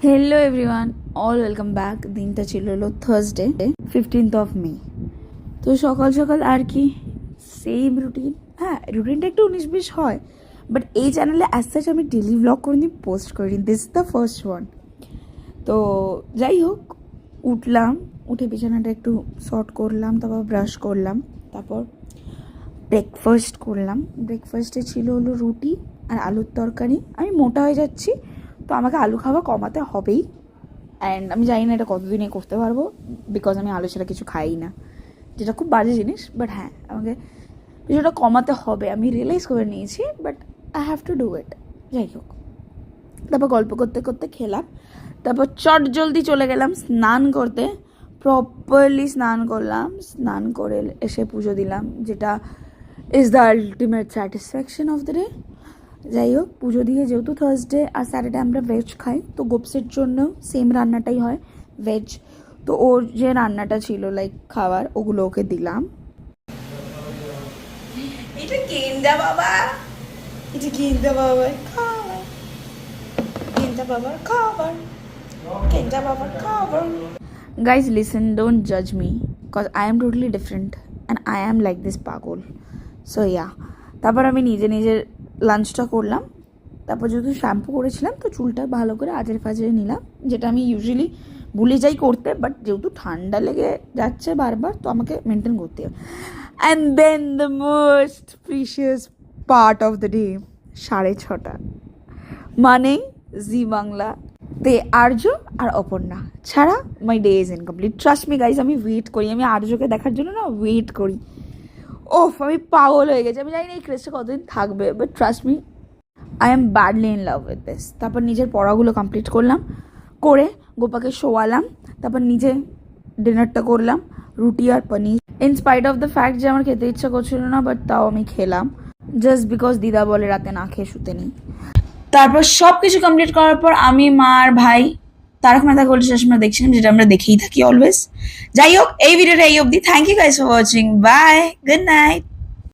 Hello everyone, all welcome back. দিনটা ছিল হলো থার্সডে 15th May। তো সকাল সকাল আর কি সেম রুটিন। হ্যাঁ, রুটিনটা একটু 19-20 হয়, বাট এই চ্যানেলে অ্যাজ সাচ আমি ডেলি ব্লগ কোনোদিন পোস্ট করিনি, দিস দ্য ফার্স্ট ওয়ান। তো যাই হোক, উঠলাম, উঠে বিছানাটা একটু শর্ট করলাম, তারপর ব্রাশ করলাম, তারপর ব্রেকফাস্ট করলাম। ব্রেকফাস্টে ছিল হলো রুটি আর আলুর তরকারি। আমি মোটা হয়ে যাচ্ছি, তো আমাকে আলু খাওয়া কমাতে হবেই। অ্যান্ড আমি জানি না এটা কতদিনে করতে পারবো, বিকজ আমি আলু ছাড়া কিছু খাই না, যেটা খুব বাজে জিনিস। বাট হ্যাঁ, আমাকে কিছুটা কমাতে হবে, আমি রিয়েলাইজ করে নিয়েছি, but I have to do it. যাই হোক, তারপর গল্প করতে করতে খেলাম, তারপর চট জলদি চলে গেলাম স্নান করতে। প্রপারলি স্নান করলাম, স্নান করে এসে পুজো দিলাম, যেটা is the ultimate satisfaction of the day. যাই হোক, পুজো দিয়ে, যেহেতু থার্সডে আর স্যাটারডে আমরা ভেজ খাই, তো গোপসের জন্য সেম রান্নাটাই হয়, ভেজ। তো ওর যে রান্নাটা ছিল লাইক খাবার, ওগুলো ওকে দিলাম। এটা গেন্দা বাবা, এটা গেন্দা বাবার খাবার, গেন্দা বাবার খাবার, গেন্দা বাবার খাবার। Guys, listen, don't judge me, because I am totally different and I am like this পাগল. So yeah, তারপর আমি নিজে নিজের লাঞ্চটা করলাম। তারপর যেহেতু শ্যাম্পু করেছিলাম, তো চুলটা ভালো করে আজের ফাজরে নিলাম, যেটা আমি ইউজুয়ালি ভুলে যাই করতে, বাট যেহেতু ঠান্ডা লেগে যাচ্ছে বারবার, তো আমাকে মেনটেন করতে হবে। And then the most precious part of the day, 6:30, মানে জি বাংলা তে আর্য আর অপর্ণা ছাড়া my day is incomplete. Trust me guys, আমি ওয়েট করি, আমি আর্যকে দেখার জন্য না ওয়েট করি। ওফ, আমি পাগল হয়ে গেছি। আমি জানি না এই ক্রেজটা কতদিন থাকবে, but trust me, I am badly in love with this. তারপর নিজের পড়াগুলো কমপ্লিট করলাম, করে গোপাকে শোয়ালাম, তারপর নিজে ডিনারটা করলাম, রুটি আর পনির। In spite of the fact যে আমার খেতে ইচ্ছা করছিল না, বাট তাও আমি খেলাম, জাস্ট বিকজ দিদা বলে রাতে না খেয়ে শুতে নেই। তারপর সব কিছু কমপ্লিট করার পর আমি, মা আর ভাই তারক মেহতা কা উল্টা চশমা দেখছিলাম, যেটা আমরা দেখেই থাকি অলওয়েজ। যাই হোক, এই ভিডিওটা এই অবধি। Thank you guys for watching, bye, good night.